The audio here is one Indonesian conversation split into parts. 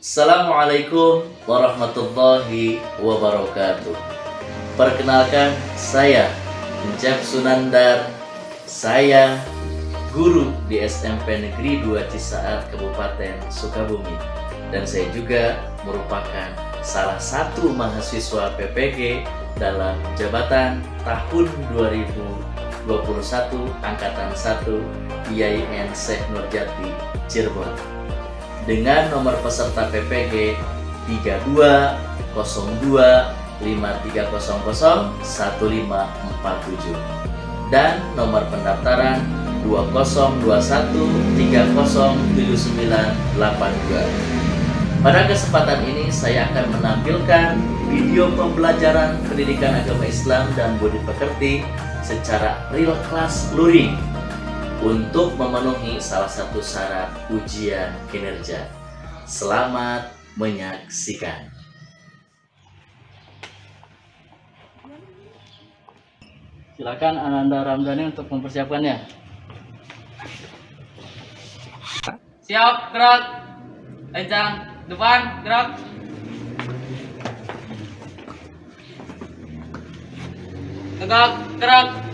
Assalamualaikum warahmatullahi wabarakatuh. Perkenalkan, saya Njab Sunandar. Saya guru di SMP Negeri 2 Cisaat, Kabupaten Sukabumi. Dan saya juga merupakan salah satu mahasiswa PPG dalam jabatan tahun 2021 Angkatan 1 IAIN Syekh Nurjati Cirebon, dengan nomor peserta PPG 320253001547 dan nomor pendaftaran 2021307982. Pada kesempatan ini saya akan menampilkan video pembelajaran pendidikan agama Islam dan budi pekerti secara real class luring untuk memenuhi salah satu syarat ujian kinerja. Selamat menyaksikan. Silakan Ananda Ramdhani untuk mempersiapkannya. Siap, gerak. Lencang, depan, gerak. Tegak, gerak.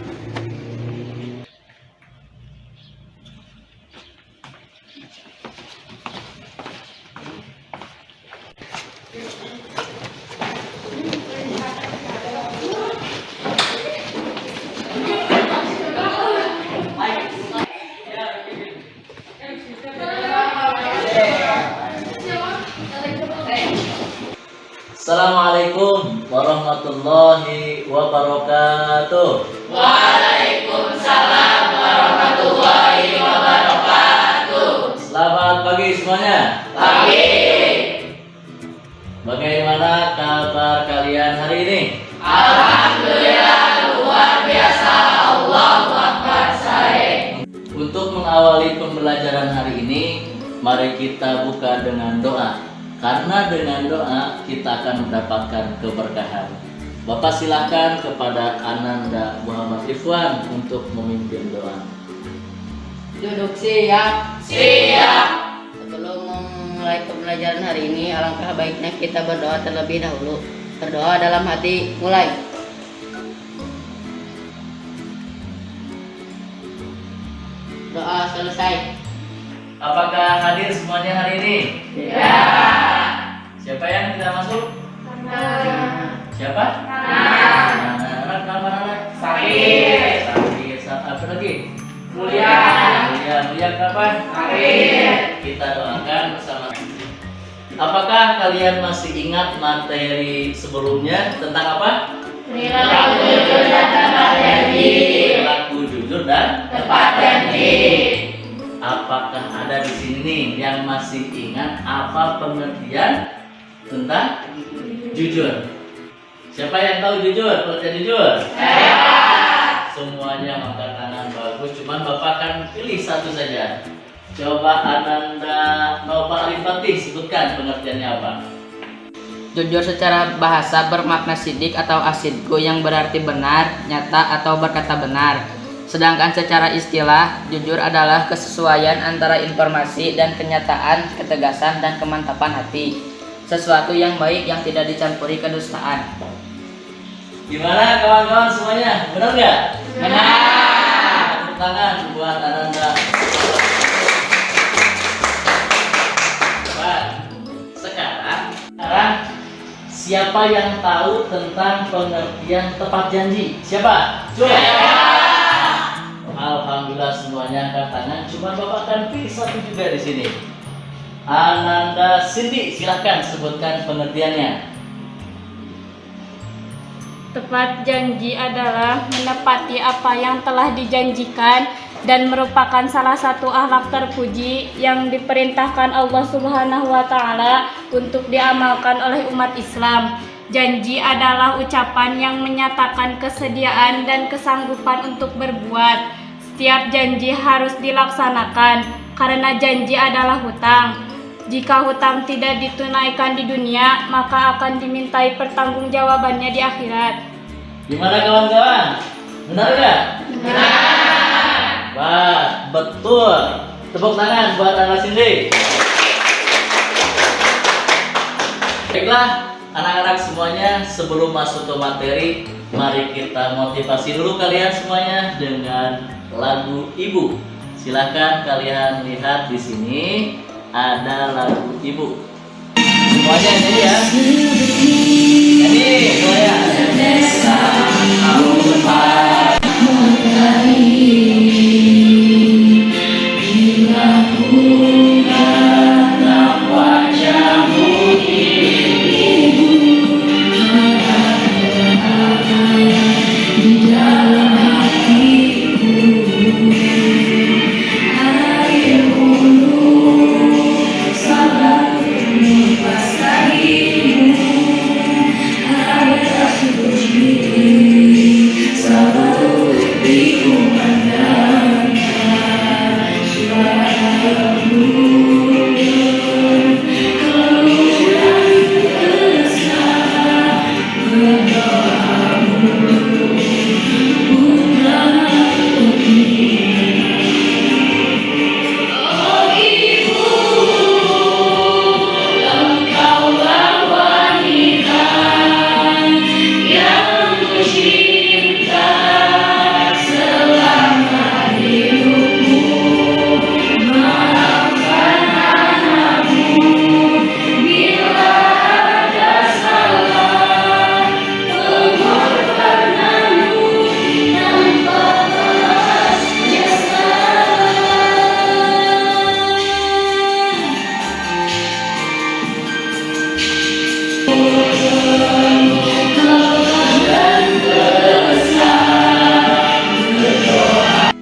Assalamualaikum warahmatullahi wabarakatuh. Waalaikumsalam warahmatullahi wabarakatuh. Selamat pagi semuanya. Pagi. Bagaimana kabar kalian hari ini? Alhamdulillah luar biasa. Allahu Akbar sahih. Untuk mengawali pembelajaran hari ini, mari kita buka dengan doa. Karena dengan doa kita akan mendapatkan keberkahan. Bapak silakan kepada Ananda Muhammad Rifwan untuk memimpin doa. Duduk siap. Siap. Sebelum memulai pembelajaran hari ini, alangkah baiknya kita berdoa terlebih dahulu. Berdoa dalam hati, mulai. Doa selesai. Apakah hadir semuanya hari ini? Ya. Siapa yang tidak masuk? Siapa? Anak. Sakit. Apa lagi? Mulia. Mulia kapan? Sakit. Kita doakan bersama. Apakah kalian masih ingat materi sebelumnya tentang apa? Perilaku jujur dan tepat janji. Perilaku jujur dan Tepat janji. apakah ada di sini nih yang masih ingat apa pengertian tentang jujur? Siapa yang tahu jujur? Pengertian jujur? Saya. Semuanya angkat tangan, bagus. Cuman Bapak akan pilih satu saja. Coba Ananda Nova Arifati sebutkan pengertiannya apa? Jujur secara bahasa bermakna sidik atau asidku, yang berarti benar, nyata atau berkata benar. Sedangkan secara istilah, jujur adalah kesesuaian antara informasi dan kenyataan, ketegasan dan kemantapan hati. Sesuatu yang baik yang tidak dicampuri kedustaan. Gimana kawan-kawan semuanya? Benar nggak? Benar. Tepuk tangan buat Ananda. Sekarang siapa yang tahu tentang pengertian tepat janji? Siapa? Alhamdulillah semuanya angkat tangan. Cuma Bapak akan pilih satu juga di sini. Ananda Cindy, silahkan sebutkan pengertiannya. Tepat janji adalah menepati apa yang telah dijanjikan dan merupakan salah satu akhlak terpuji yang diperintahkan Allah Subhanahu wa Ta'ala untuk diamalkan oleh umat Islam. Janji adalah ucapan yang menyatakan kesediaan dan kesanggupan untuk berbuat. Setiap janji harus dilaksanakan karena janji adalah hutang. Jika hutang tidak ditunaikan di dunia, maka akan dimintai pertanggungjawabannya di akhirat. Gimana kawan-kawan? Benar nggak? Benar. Wah, betul. Tepuk tangan buat Ananda Cindy. Baiklah, anak-anak semuanya, sebelum masuk ke materi, mari kita motivasi dulu kalian semuanya dengan lagu Ibu. Silahkan kalian lihat di sini ada lagu Ibu. Semuanya nyanyi ya. Nyanyi semuanya.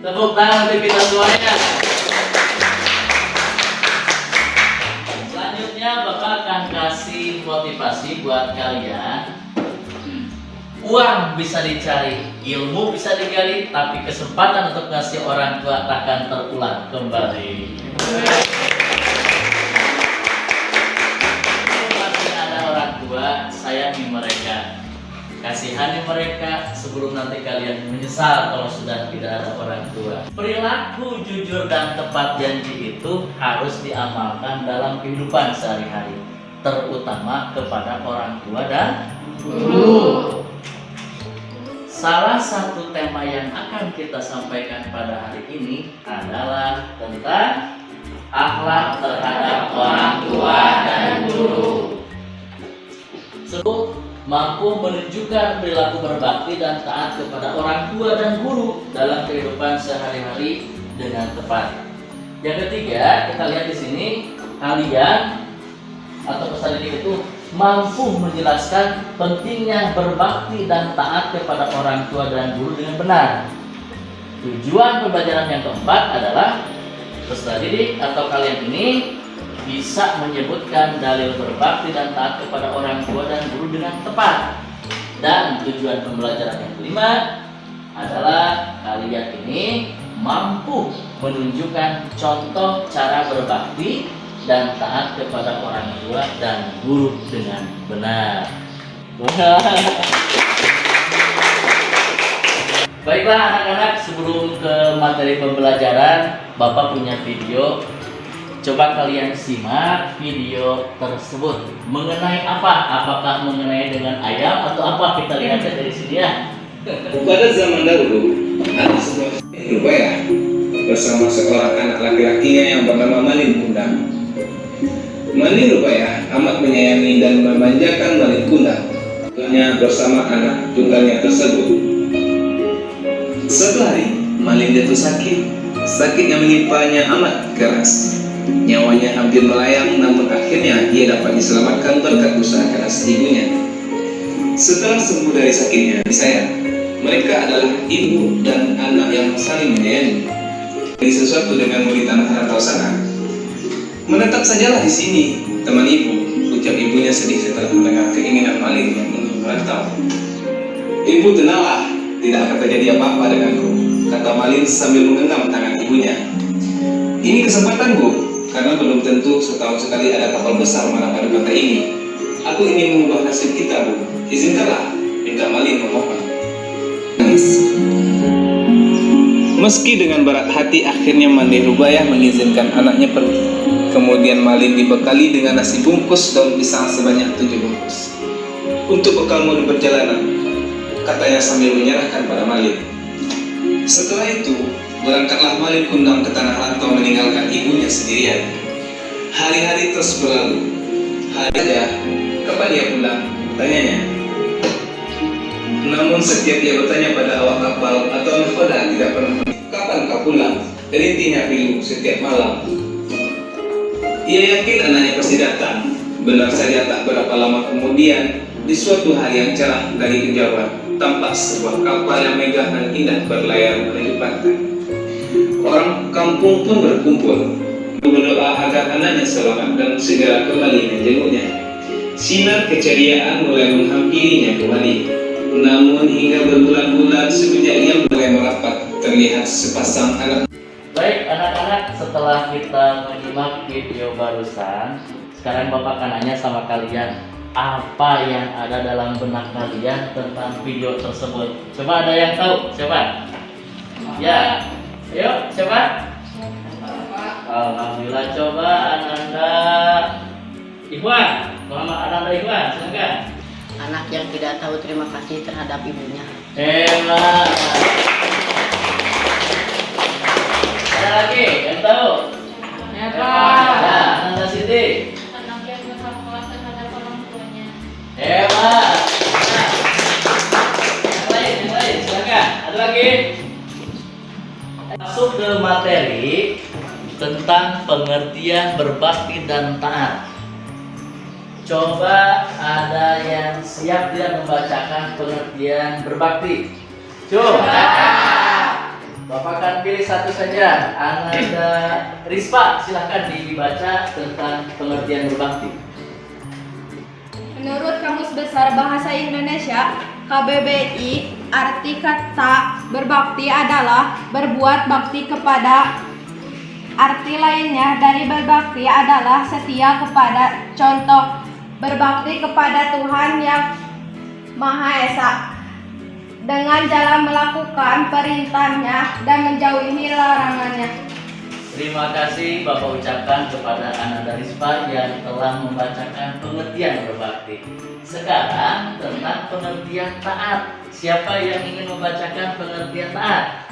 Tepuk tangan untuk kita semuanya. Selanjutnya Bapak akan kasih motivasi buat kalian. Uang bisa dicari, ilmu bisa digali, tapi kesempatan untuk ngasih orang tua takkan terulang kembali. Masih ada orang tua, sayangi mereka, kasihani mereka sebelum nanti kalian menyesal kalau sudah tidak ada orang tua. Perilaku jujur dan tepat janji itu harus diamalkan dalam kehidupan sehari-hari, terutama kepada orang tua dan guru. Salah satu tema yang akan kita sampaikan pada hari ini adalah tentang akhlak terhadap orang tua dan guru. Mampu menunjukkan perilaku berbakti dan taat kepada orang tua dan guru dalam kehidupan sehari-hari dengan tepat. Yang ketiga, kita lihat di sini, kalian atau peserta didik itu mampu menjelaskan pentingnya berbakti dan taat kepada orang tua dan guru dengan benar. Tujuan pembelajaran yang keempat adalah peserta didik atau kalian ini bisa menyebutkan dalil berbakti dan taat kepada orang tua dan guru dengan tepat. Dan tujuan pembelajaran yang kelima adalah kalian ini mampu menunjukkan contoh cara berbakti dan taat kepada orang tua dan guru dengan benar. Baiklah anak-anak, sebelum ke materi pembelajaran, Bapak punya video. Coba kalian simak video tersebut. Mengenai apa? Apakah mengenai dengan ayam atau apa? Kita lihat dari sini ya. Pada zaman dahulu, ada sebuah Rubaya bersama seorang anak laki-lakinya yang bernama Malin Kundang. Malin Rubaya amat menyayangi dan memanjakan Malin Kundang, tentunya bersama anak tunggalnya tersebut. Suatu hari, Malin jatuh sakit. Sakit yang menimpanya amat keras. Nyawanya hampir melayang, namun akhirnya ia dapat diselamatkan berkat usaha keras ibunya. Setelah sembuh dari sakitnya, disayang, mereka adalah ibu dan anak yang saling menyayangi. Jadi sesuatu dengan murid tanah rantau sana. Menetap sajalah di sini, teman ibu, ucap ibunya sedih setelah mendengar keinginan Malin untuk merantau. Ibu tenanglah, tidak akan terjadi apa-apa denganku, kata Malin sambil menggenggam tangan ibunya. Ini kesempatanku, karena belum tentu setahun sekali ada kapal besar menabrak kota ini. Aku ingin mengubah nasib kita, Bu. Izinkanlah, minta Malin memohon. Meski dengan berat hati, akhirnya Malin Rubaya mengizinkan anaknya pergi. Kemudian Malin dibekali dengan nasi bungkus daun pisang sebanyak 7 bungkus. Untuk bekal mode perjalanan, katanya sambil menyerahkan pada Malin. Setelah itu, berangkatlah Malin kundang ke tanah rantau meninggalkan ibunya sendirian. Hari-hari terus berlalu. Hari aja, kapan dia pulang? Tanyanya. Namun setiap dia bertanya pada awak kapal atau nahkoda tidak pernah. Kapan kau pulang? Rintinya pilu setiap malam. Ia yakin anaknya pasti datang. Benar saja tak berapa lama kemudian, di suatu hari yang cerah dari kejauhan, tampak sebuah kapal yang megah dan indah berlayar menuju pantai. Orang kampung pun berkumpul, berdoa agar anaknya selamat dan segera kembali menjenguknya. Sinar keceriaan mulai menghampirinya kembali. Namun hingga berbulan-bulan semenjak ia mulai merapat, terlihat sepasang anak. Baik anak-anak, setelah kita menyimak video barusan, sekarang Bapak akan nanya sama kalian, apa yang ada dalam benak kalian tentang video tersebut? Coba ada yang tahu? Siapa? Ya, ayo, siapa? Alhamdulillah, coba Ananda Ikhwan, Muhammad Ananda Ikhwan, silakan. Anak yang tidak tahu terima kasih terhadap ibunya. Hebat. Ada lagi yang tahu? Ya, Ya, Ananda Siti. Anak yang bertakwa terhadap orang tuanya. Hebat. Nah, yang lain, silakan. Ada lagi? Masuk ke materi tentang pengertian berbakti dan taat. Coba ada yang siap dia membacakan pengertian berbakti. Coba. Bapak akan pilih satu saja. Ananda Rispa, silahkan dibaca tentang pengertian berbakti. Menurut Kamus Besar Bahasa Indonesia, KBBI, arti kata berbakti adalah berbuat bakti kepada. Arti lainnya dari berbakti adalah setia kepada. Contoh, berbakti kepada Tuhan Yang Maha Esa dengan jalan melakukan perintahnya dan menjauhi larangannya. Terima kasih Bapak ucapkan kepada Ananda Rispa yang telah membacakan pengertian berbakti. Sekarang tentang pengertian taat. Siapa yang ingin membacakan pengertian taat?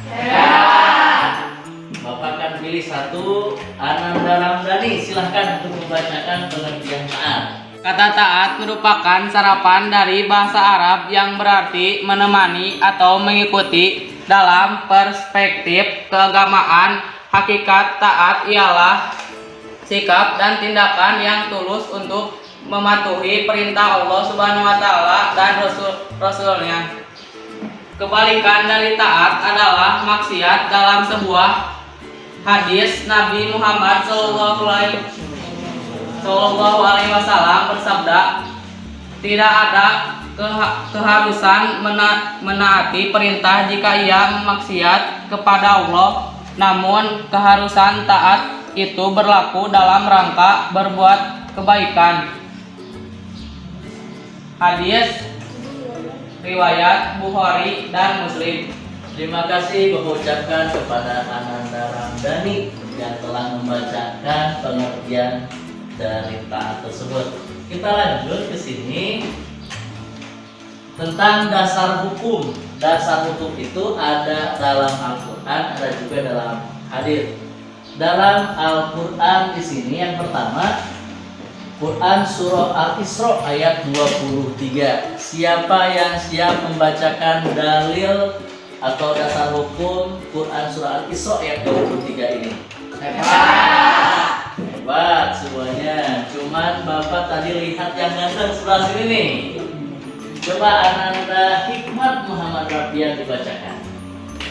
Bapak akan pilih satu. Ananda Ramdhani, silahkan untuk membacakan pengertian taat. Kata taat merupakan serapan dari bahasa Arab yang berarti menemani atau mengikuti. Dalam perspektif keagamaan, hakikat taat ialah sikap dan tindakan yang tulus untuk mematuhi perintah Allah Subhanahu wa taala dan Rasul-nya. Kebalikan dari taat adalah maksiat. Dalam sebuah hadis, Nabi Muhammad Sallallahu Alaihi Wasallam bersabda, tidak ada keharusan menaati perintah jika ia maksiat kepada Allah, namun keharusan taat itu berlaku dalam rangka berbuat kebaikan. Hadis riwayat Bukhari dan Muslim. Terima kasih Bapak ucapkan kepada Ananda Ramdhani yang telah membacakan pengertian dari taat tersebut. Kita lanjut ke sini tentang dasar hukum. Dasar hukum itu ada dalam Al-Quran, ada juga dalam hadis. Dalam Al-Quran di sini yang pertama, Quran surah Al-Isra ayat 23. Siapa yang siap membacakan dalil atau dasar hukum Quran surah Al-Isra ayat 23 ini? Hebat semuanya. Cuman Bapak tadi lihat yang ganteng sebelah sini nih. Coba Ananda Hikmat Muhammad Rafian dibacakan.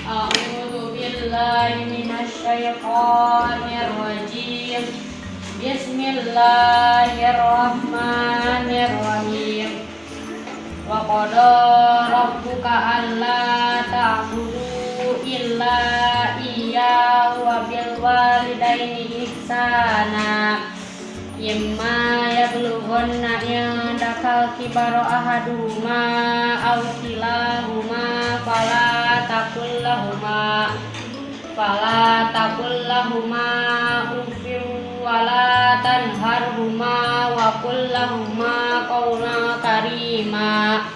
A'udzu billahi minasyaitonir rajim. Bismillahirrahmanirrahim. Wa qada rabbuka alla ta'budu illa iyyahu wa bil walidaini ihsana. Imma yablughanna indakal kibara ahaduhuma aw kilahuma fala taqul lahuma uffin wala tanharhuma wa qul lahuma qawlan karima.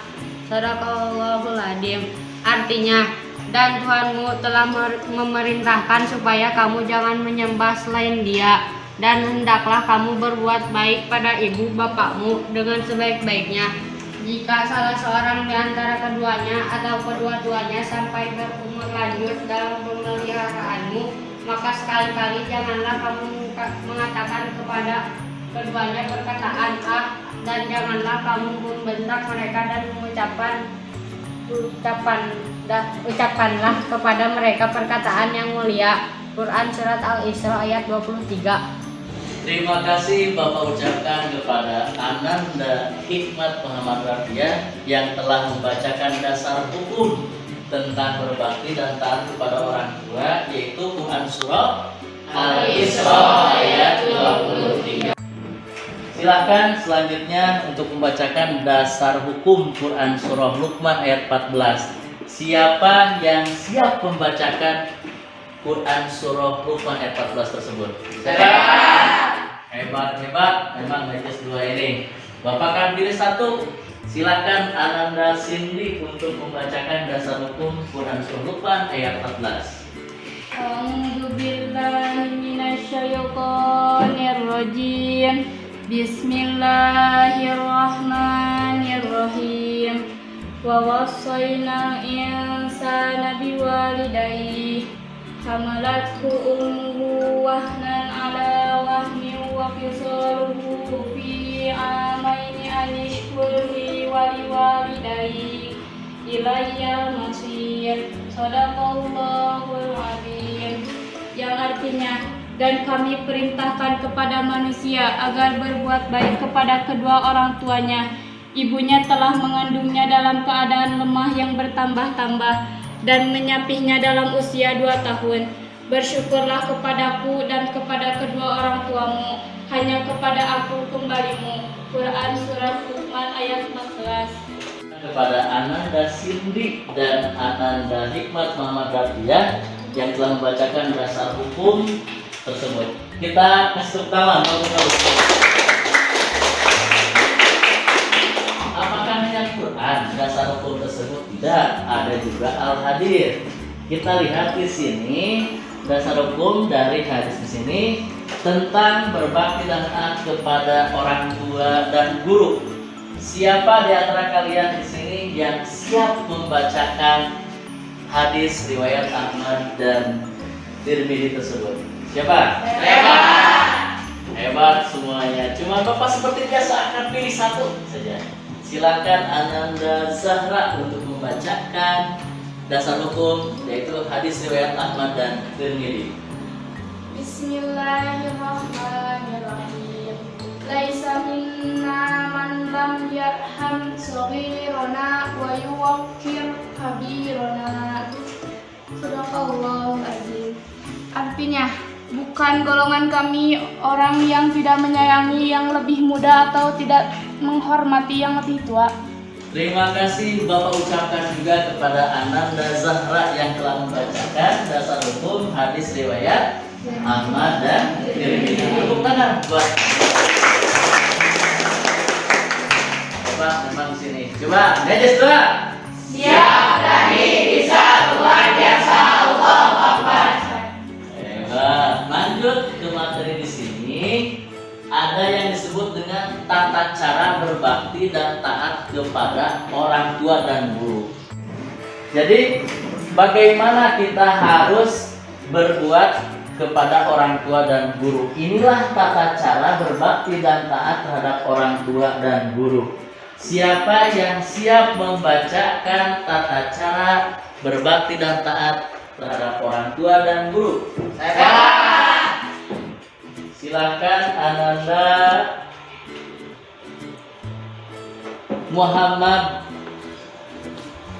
Sadaqallahul adzim. Artinya, dan Tuhanmu telah memerintahkan supaya kamu jangan menyembah selain Dia, dan hendaklah kamu berbuat baik pada ibu bapakmu dengan sebaik-baiknya. Jika salah seorang di antara keduanya atau kedua-duanya sampai berumur lanjut dalam pemeliharaanmu, maka sekali-kali janganlah kamu mengatakan kepada keduanya perkataan ah, dan janganlah kamu membentak mereka dan ucapkanlah kepada mereka perkataan yang mulia. Quran Surat Al-Isra ayat 23. Terima kasih Bapak ucapkan kepada Ananda Hikmat Muhammad Rafiah yang telah membacakan dasar hukum tentang berbakti dan taat kepada orang tua, yaitu Quran Surah Al-Isra ayat 23. Silakan selanjutnya untuk membacakan dasar hukum Quran Surah Luqman ayat 14. Siapa yang siap membacakan Quran Surah Luqman ayat 14 tersebut? Hebat, memang majelis dua ini. Bapak kan pilih satu. Silakan Ananda Cindy untuk membacakan dasar hukum Quran Surah Luqman ayat 14. A'udzu billahi minasyaitonir rajim. Bismillahirrahmanirrahim. Wa wassayna insana biwalidayhi hamalathu ummuhu wahnan ala wahnin wa fisaluhu fi amaini anishkurli wa liwalidayhi ilayya masir. Shadaqallahul adzim. Yang artinya, dan kami perintahkan kepada manusia agar berbuat baik kepada kedua orang tuanya. Ibunya telah mengandungnya dalam keadaan lemah yang bertambah-tambah dan menyapihnya dalam usia 2 tahun. Bersyukurlah kepadaku dan kepada kedua orang tuamu, hanya kepada aku kembalimu. Quran Surat Luqman ayat 14. Kepada Ananda Cindy dan Ananda Hikmat Muhammad Rafiah yang telah membacakan dasar hukum tersebut. Kita kasih tepuk tangan. Apakah hanya Quran dasar hukum tersebut? Tidak, ada juga Al-Hadir. Kita lihat di sini dasar hukum dari hadis di sini tentang berbakti dan taat kepada orang tua dan guru. Siapa di antara kalian di sini yang siap membacakan hadis riwayat Ahmad dan Tirmidzi tersebut? Siapa? Hebat semuanya. Cuma Bapak seperti biasa akan pilih satu saja. Silakan Ananda Zahra untuk membacakan dasar hukum, yaitu hadis riwayat Ahmad dan Tirmidzi. Bismillahirrahmanirrahim. Laisa minna man lam yarham shaghirana wa yuwaqqir kabirana. Sadaqallahul adzim. Artinya, bukan golongan kami orang yang tidak menyayangi yang lebih muda atau tidak menghormati yang lebih tua. Terima kasih Bapak ucapkan juga kepada Ananda Zahra yang telah membacakan dasar hukum hadis riwayat Ahmad dan Tirmidzi. Tepuk tangan buat Bapak memang di sini. Coba majelis dua. Siap berani bisa luar biasa Allah Akbar. Hebat. Lanjut ke materi di sini. Ada yang disebut dengan tata cara berbakti dan taat kepada orang tua dan guru. Jadi, bagaimana kita harus berbuat kepada orang tua dan guru? Inilah tata cara berbakti dan taat terhadap orang tua dan guru. Siapa yang siap membacakan tata cara berbakti dan taat terhadap orang tua dan guru? Saya. Silakan Ananda Muhammad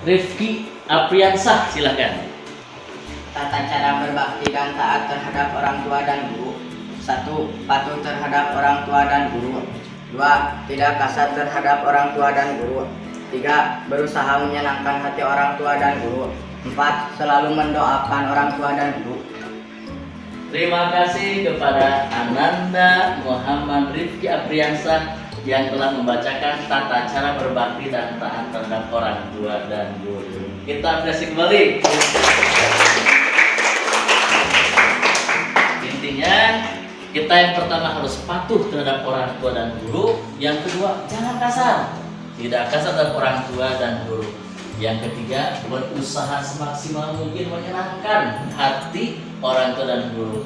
Rifki Apriansah, silakan. Tata cara berbakti dan taat terhadap orang tua dan guru. 1. Patuh terhadap orang tua dan guru. 2. Tidak kasar terhadap orang tua dan guru. 3. Berusaha menyenangkan hati orang tua dan guru. 4. Selalu mendoakan orang tua dan guru. Terima kasih kepada Ananda Muhammad Rifki Apriansah yang telah membacakan tata cara berbakti dan taat terhadap orang tua dan guru. Kita apresiasi kembali. Intinya, kita yang pertama harus patuh terhadap orang tua dan guru. Yang kedua, jangan kasar. Tidak kasar terhadap orang tua dan guru. Yang ketiga, berusaha semaksimal mungkin menyenangkan hati orang tua dan guru.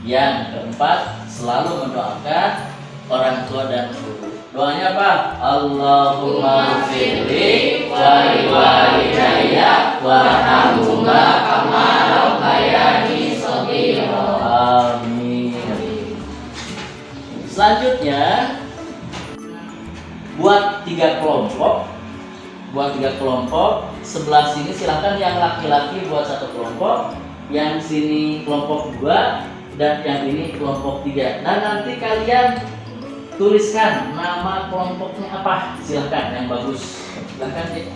Yang keempat, selalu mendoakan orang tua dan guru. Doanya apa? Allahumma firli wa liwalidayya warhamhuma kama rabbayani shaghira. Amin. Selanjutnya, buat 3 kelompok. Sebelah sini silahkan yang laki-laki buat 1 kelompok, yang sini kelompok 2, dan yang ini kelompok 3. Nah, nanti kalian tuliskan nama kelompoknya apa. Silahkan yang bagus. Silahkan cek.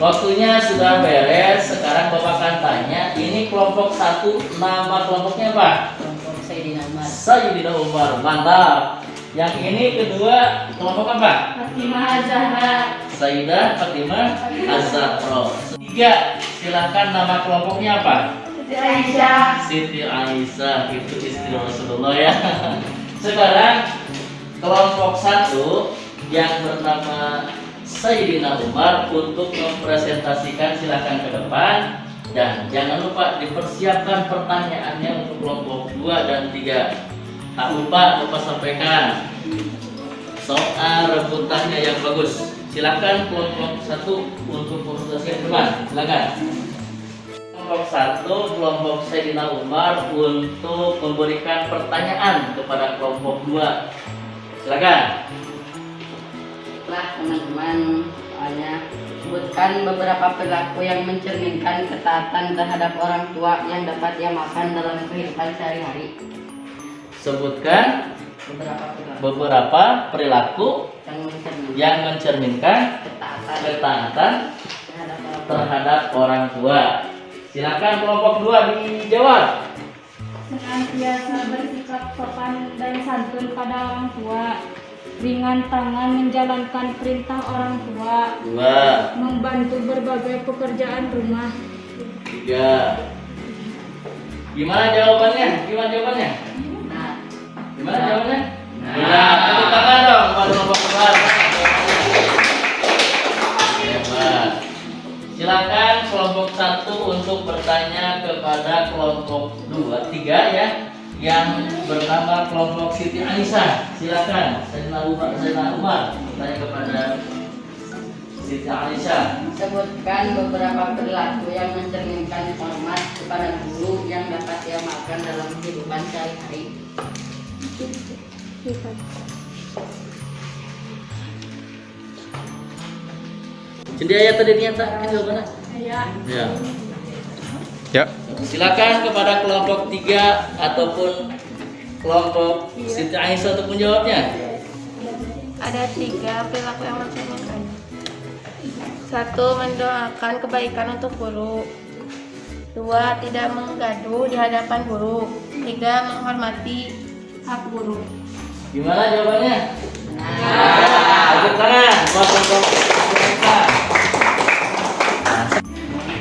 Waktunya sudah beres. Sekarang Bapak akan tanya, ini kelompok 1, nama kelompoknya apa? Kelompok Sayyidina Umar. Sayyidina Umar, mantap. Yang ini kedua, kelompok apa? Fatimah Az-Zahra. Sayyidah Fatimah Az-Zahra. 3, silakan nama kelompoknya apa? Siti Aisyah. Siti Aisyah, itu istri Rasulullah ya. Sekarang kelompok 1 yang bernama Sayyidina Umar untuk mempresentasikan, silakan ke depan. Dan jangan lupa dipersiapkan pertanyaannya untuk kelompok 2 dan 3. Tak lupa Bapak sampaikan soal rebutannya yang bagus. Silakan kelompok 1 untuk presentasikan ke depan. Silakan. Kelompok 1, kelompok Sayyidina Umar untuk memberikan pertanyaan kepada kelompok 2. Silakan. Teman-teman, soalnya sebutkan beberapa perilaku yang mencerminkan ketaatan terhadap orang tua yang dapat diamalkan dalam kehidupan sehari-hari. Sebutkan beberapa perilaku yang mencerminkan ketaatan terhadap orang tua. Silakan kelompok 2 dijawab. Senantiasa bersikap sopan dan santun pada orang tua. Ringan tangan menjalankan perintah orang tua. 2, Membantu berbagai pekerjaan rumah. 3. Gimana jawabannya? Gimana jawabannya? Ya, tepuk tangan dong pada kelompok 2. Hebat. Silakan kelompok 1 untuk bertanya kepada kelompok 3 ya, yang bernama kelompok Siti Aisyah. Silakan Sayyidina Umar bertanya kepada Siti Aisyah. Sebutkan beberapa perilaku yang mencerminkan hormat kepada guru yang dapat diamalkan dalam kehidupan sehari-hari. Jadi ayat tadi dinyatakan jawabannya. Ya. Ya. Silakan kepada kelompok 3 ataupun kelompok Siti Aisyah untuk menjawabnya. Ada 3 perilaku yang mencerminkan. 1. Mendoakan kebaikan untuk guru. 2. Tidak menggaduh di hadapan guru. 3. Menghormati hak guru. Gimana jawabannya? Tepuk tangan buat kelompok Siti.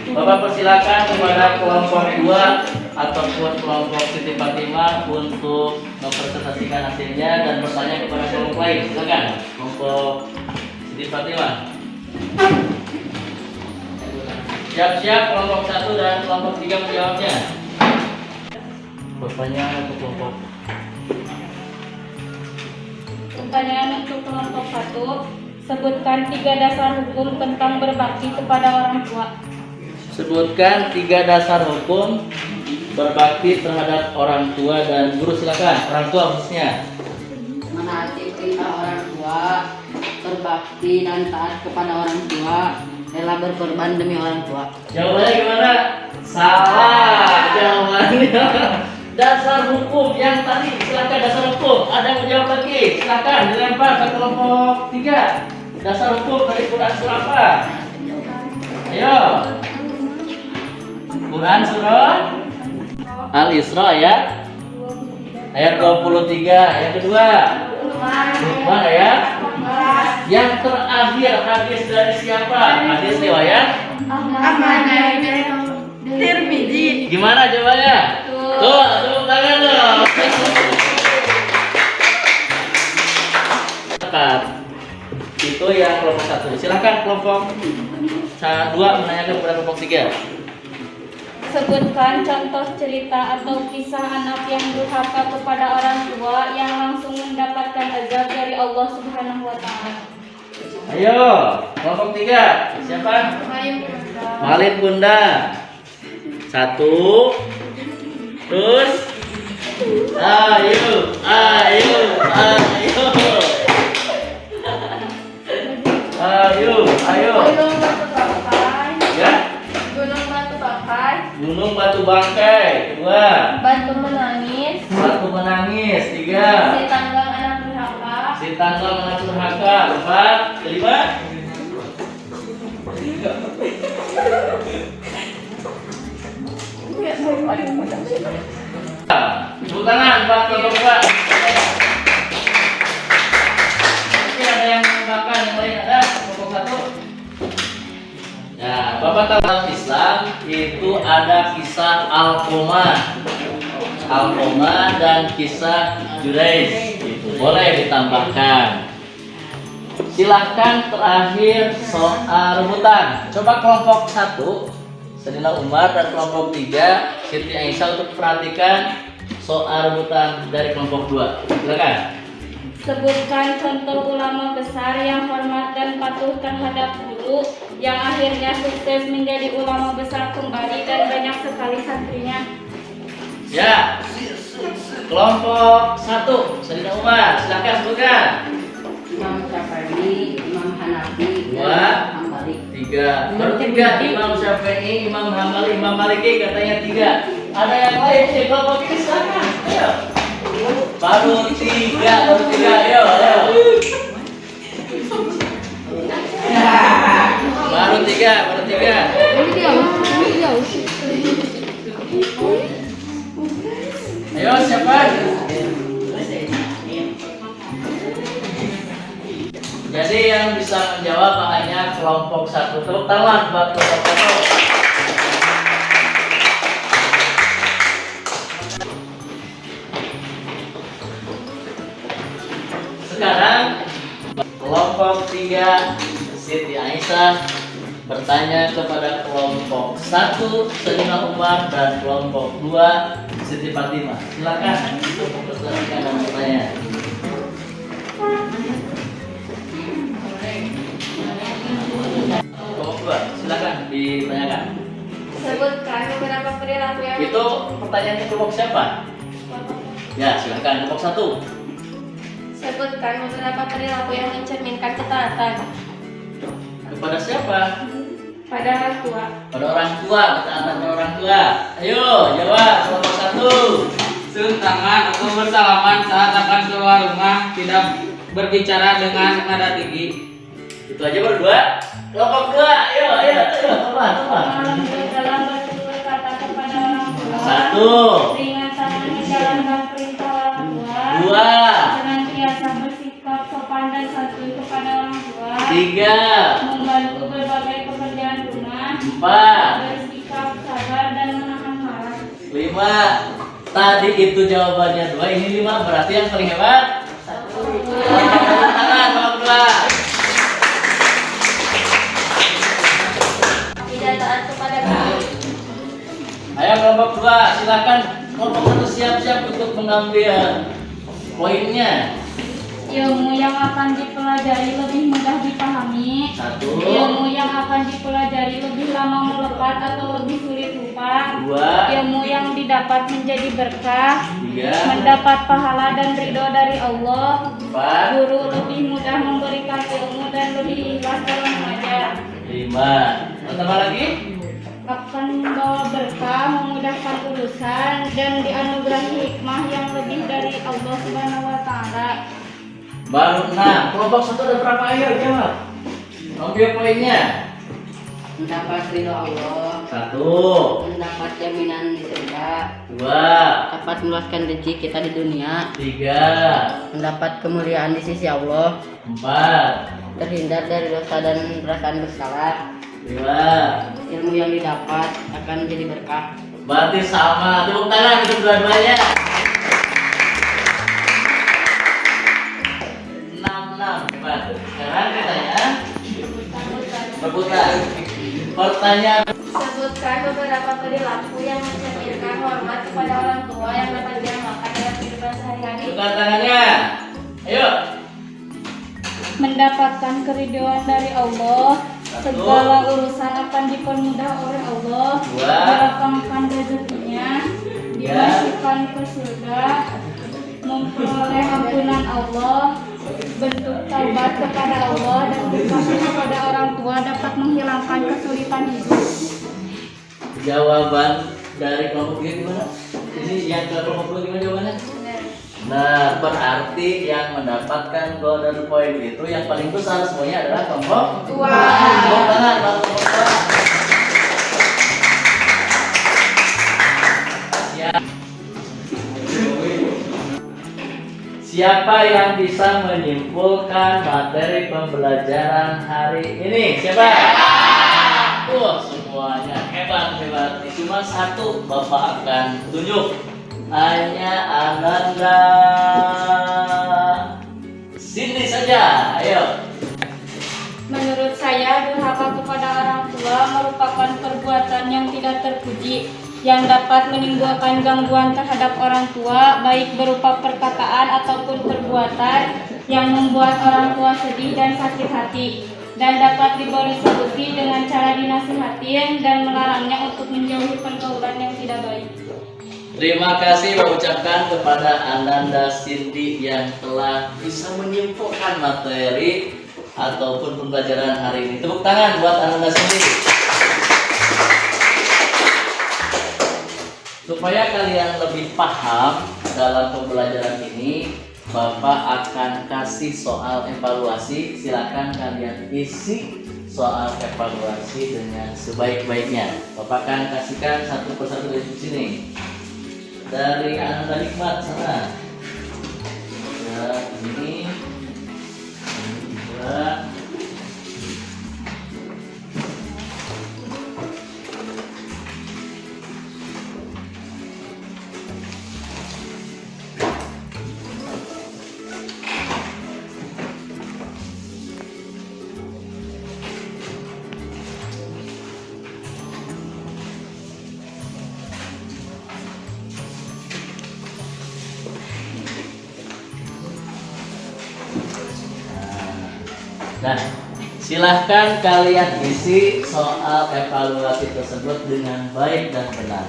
Bapak persilakan kepada kelompok 2 ataupun kelompok Siti Fatimah untuk mempresentasikan hasilnya dan bertanya kepada kelompok lain. Silakan kelompok Siti Fatimah. Siap-siap kelompok 1 dan kelompok 3 menjawabnya. Pertanyaan untuk kelompok. Pertanyaan untuk kelompok 1. Sebutkan 3 dasar hukum tentang berbakti kepada orang tua. Sebutkan 3 dasar hukum berbakti terhadap orang tua dan guru. Silakan, orang tua khususnya. Menaati perintah orang tua, berbakti dan taat kepada orang tua, Rela berkorban demi orang tua. Jawabannya gimana? Salah jawabannya. Dasar hukum yang tadi, silakan dasar hukum. Ada yang menjawab lagi? Silakan dilempar ke kelompok 3. Dasar hukum dari Quran surah apa? Ayo. Quran surah Al-Isra ayat 23. Yang kedua, Luqman ayat. Yang terakhir hadis dari siapa? Hadis riwayat Tirmidzi. gimana jawabannya? Tuh, tepuk tangan dong. Tepat. Itu yang kelompok 1. Silakan kelompok 2 menanyakan kepada kelompok 3. Sebutkan contoh cerita atau kisah anak yang durhaka kepada orang tua yang langsung mendapatkan azab dari Allah Subhanahu wa taala. Ayo, kelompok 3. Siapa? Malin Bunda. 1. Terus ayo. Ya. Gunung Batu Bangkai. 2. Batu menangis. 3. Si tanggang anak durhaka. Si tanggal anak durhaka. 4. Kelima. Tepuk tangan buat kelompok 2. Mungkin ada yang menambahkan yang lain, ada kelompok 1. Ya, Bapak tahu dalam Islam itu ada kisah Alqomah dan kisah Juraij. Itu boleh ditambahkan. Silahkan terakhir soal rebutan. Coba kelompok 1 Sayyidina Umar dan kelompok 3 Siti Aisyah untuk perhatikan soal rebutan dari kelompok 2. Silakan. Sebutkan contoh ulama besar yang hormat dan patuh terhadap guru yang akhirnya sukses menjadi ulama besar kembali dan banyak sekali santrinya. Ya. Kelompok 1 Sayyidina Umar, silakan sebutkan. Imam Syafi'i, Imam Hanafi, Dua. Hambali. 3. Baru 3 Imam Syafi'i, Imam Hambali, Imam Maliki katanya 3. Ada yang lain di kelompok ini silakan. Ayo. Baru 3. Ayo. Baru 3. Ayo siapa? Jadi yang bisa menjawab hanya kelompok 1. Tepuk tangan buat kelompok 1. Sekarang kelompok 3 Siti Aisyah bertanya kepada kelompok 1 Sayyidina Umar dan kelompok 2 Siti Fatimah. Silakan untuk mempersilakan dan bertanya. Kelompok 2, silakan ditanyakan. Sebutkan beberapa perilaku yang Itu pertanyaannya kelompok siapa? Ya, silakan kelompok 1. Sebutkan beberapa perilaku yang mencerminkan ketaatan Kepada siapa? pada orang tua. Pada orang tua, ketaatan pada orang tua. Ayo, jawab kelompok 1. Cium tangan atau bersalaman saat akan keluar rumah, tidak berbicara dengan nada tinggi. Itu aja baru 2. Kelompok 2, ayo, teman. Dalam bertutur kata kepada orang tua. 1. Ringan tangan menjalankan perintah orang tua. 2. Senantiasa bersikap sopan dan santun kepada orang tua. 3. Membantu berbagai pekerjaan rumah. 4. Bersikap sabar dan menahan marah. 5. Tadi itu jawabannya 2, ini 5. Berarti yang paling hebat 1. Tangan kelompok 2. Tidak taat kepada guru. Ayo kelompok 2, silakan kelompok 1 siap-siap untuk mengambil poinnya. Ilmu yang akan dipelajari lebih mudah dipahami. 1. Ilmu yang akan dipelajari lebih lama melekat atau lebih sulit lupa. 2. Ilmu yang didapat menjadi berkah. 3. Mendapat pahala dan ridho dari Allah. 4. Guru lebih mudah memberikan ilmu dan lebih ikhlas dalam mengajar. 5. iman. Tambah lagi? akan membawa berkah, memudahkan urusan, dan dianugerahi hikmah yang lebih dari Allah Subhanahu wa Ta'ala. Baru 6. Kelompok 1 ada berapa? Ayo jawab. Ambil poinnya. Mendapat ridho Allah, 1, mendapat jaminan di surga, 2, dapat meluaskan rezeki kita di dunia, 3, mendapat kemuliaan di sisi Allah, 4, terhindar dari dosa dan perasaan bersalah, 5. ilmu yang didapat akan menjadi berkah. Berarti sama. Tepuk tangan untuk dua-duanya. 6. Hebat. Sekarang katanya rebutan. Pertanyaan. Sebutkan beberapa perilaku yang mencerminkan hormat kepada orang tua yang dapat diamalkan dalam kehidupan sehari-hari. Buka tangannya. Ayo. Mendapatkan keridhaan dari Allah, segala urusan akan dipermudah oleh Allah, Dua. dilapangkan rezekinya, dimasukkan ke surga, memperoleh ampunan Allah, bentuk taubat kepada Allah, dan berbakti kepada orang tua dapat menghilangkan kesulitan hidup. Jawaban dari kelompok 3 gimana? Ini yang ke kelompok 2 gimana jawabannya? Nah, berarti yang mendapatkan golden point itu yang paling besar semuanya adalah kelompok 2. Tepuk tangan bang kelompok 2. Siapa yang bisa menyimpulkan materi pembelajaran hari ini? Siapa? Semuanya hebat. Cuma satu Bapak akan tunjuk. Hanya Ananda Cindy saja. Ayo. Menurut saya, durhaka kepada orang tua merupakan perbuatan yang tidak terpuji yang dapat menimbulkan gangguan terhadap orang tua, baik berupa perkataan ataupun perbuatan yang membuat orang tua sedih dan sakit hati, dan dapat diberi solusi dengan cara dinasihatin dan melarangnya untuk menjauhi pergaulan yang tidak baik. Terima kasih mengucapkan kepada Ananda Cindy yang telah bisa menyimpulkan materi ataupun pembelajaran hari ini. Tepuk tangan buat Ananda Cindy. Supaya kalian lebih paham dalam pembelajaran ini, Bapak akan kasih soal evaluasi. Silakan kalian isi soal evaluasi dengan sebaik-baiknya. Bapak akan kasihkan satu persatu dari sini. Dari Ananda Hikmat sana. Ya, ini juga. Nah, silahkan kalian isi soal evaluasi tersebut dengan baik dan benar.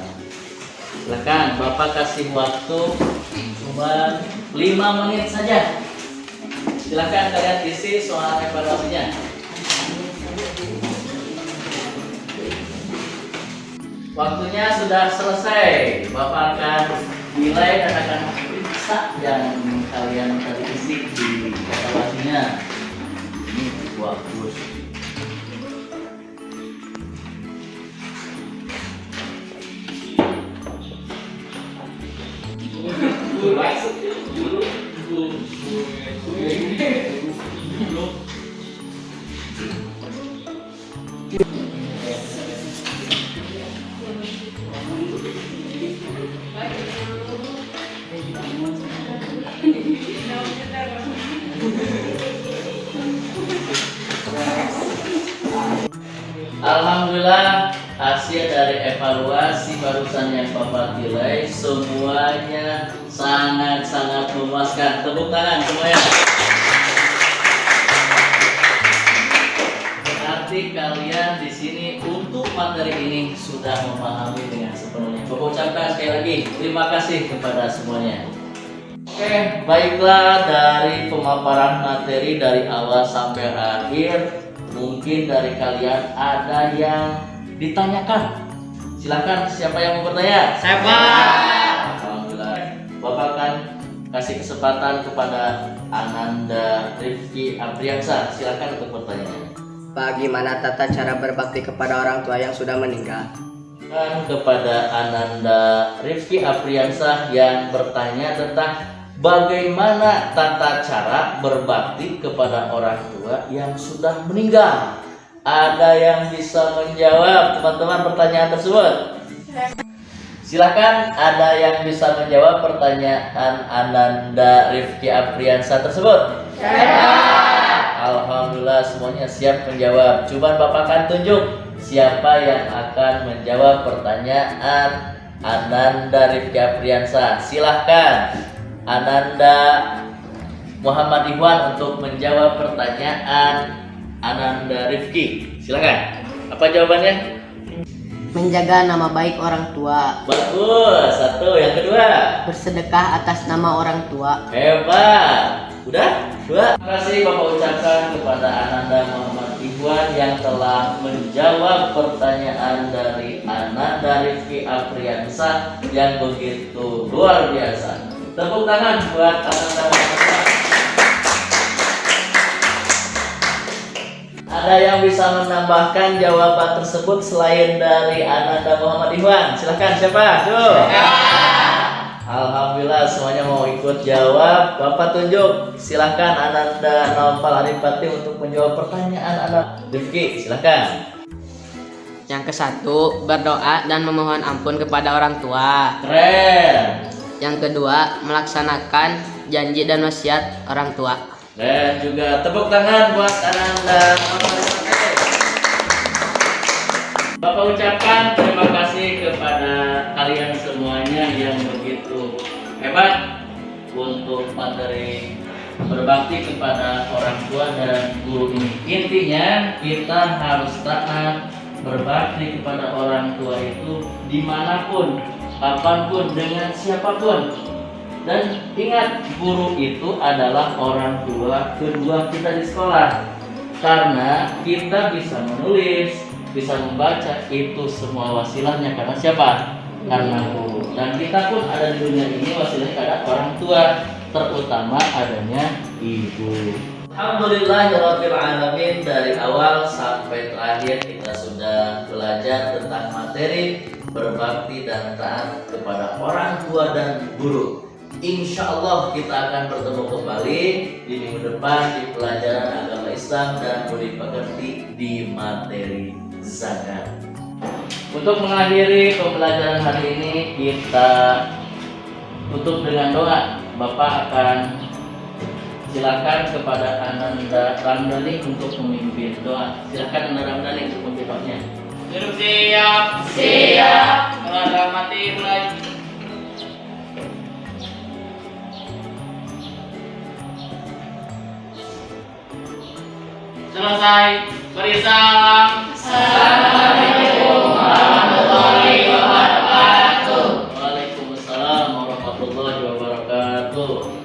Silahkan, Bapak kasih waktu cuma 5 menit saja. Silahkan kalian isi soal evaluasinya. Waktunya sudah selesai. Bapak akan nilai dan akan periksa yang kalian tadi isi di evaluasinya. Ini bagus. Alhamdulillah, hasil dari evaluasi barusan yang Bapak nilai semuanya sangat-sangat memuaskan. Tepuk tangan semuanya. Berarti kalian di sini untuk materi ini sudah memahami dengan sepenuhnya. Bapak ucapkan sekali lagi terima kasih kepada semuanya. Oke, baiklah dari pemaparan materi dari awal sampai akhir mungkin dari kalian ada yang ditanyakan. Silakan, siapa yang mau bertanya? Saya Pak. Alhamdulillah. Bapak akan kasih kesempatan kepada Ananda Rifki Apriansa. Silakan untuk bertanya. Bagaimana tata cara berbakti kepada orang tua yang sudah meninggal? Dan kepada Ananda Rifki Apriansa yang bertanya tentang bagaimana tata cara berbakti kepada orang tua yang sudah meninggal. Ada yang bisa menjawab teman-teman pertanyaan tersebut? Silakan, ada yang bisa menjawab pertanyaan Ananda Rifki Apriansa tersebut? Alhamdulillah semuanya siap menjawab. Coba Bapak akan tunjuk siapa yang akan menjawab pertanyaan Ananda Rifki Apriansa. Silahkan Ananda Muhammad Ikhwan untuk menjawab pertanyaan Ananda Rifki. Silakan. Apa jawabannya? Menjaga nama baik orang tua. Bagus. Satu. Yang kedua? Bersedekah atas nama orang tua. Hebat. Udah? Dua. Terima kasih Bapak ucapkan kepada Ananda Muhammad Ikhwan yang telah menjawab pertanyaan dari Ananda Rifki Apriansa yang begitu luar biasa. Tepuk tangan buat Ananda Muhammad Ikhwan. Ada yang bisa menambahkan jawaban tersebut selain dari Ananda Muhammad Ikhwan? Silahkan, siapa? Alhamdulillah semuanya mau ikut jawab. Bapak tunjuk. Silahkan Ananda Naufal Arifati untuk menjawab pertanyaan Ananda Rifki. Silahkan. Yang ke-1, berdoa dan memohon ampun kepada orang tua. Keren. Yang kedua, melaksanakan janji dan wasiat orang tua. Dan juga tepuk tangan buat Ananda Naufal Arifati. Bapak ucapkan terima kasih kepada kalian semuanya yang begitu hebat untuk materi berbakti kepada orang tua dan guru ini. Intinya kita harus taat berbakti kepada orang tua itu dimanapun, kapanpun, dengan siapapun. Dan ingat, guru itu adalah orang tua kedua kita di sekolah. Karena kita bisa menulis, bisa membaca, itu semua wasilahnya karena siapa? Karena guru. Dan kita pun ada di dunia ini wasilahnya karena orang tua, terutama adanya ibu. Alhamdulillahirabbil alamin, dari awal sampai terakhir kita sudah belajar tentang materi berbakti dan taat kepada orang tua dan guru. Insya Allah kita akan bertemu kembali di minggu depan di pelajaran agama Islam dan budi pekerti di materi zakat. Untuk mengakhiri pembelajaran hari ini kita tutup dengan doa. Bapak akan silakan kepada Ananda Ramdhani untuk memimpin doa. Silakan Ananda Ramdhani untuk memimpin doanya. Siap. Siap. Mati mulai. Selesai. Beri salam. Assalamualaikum warahmatullahi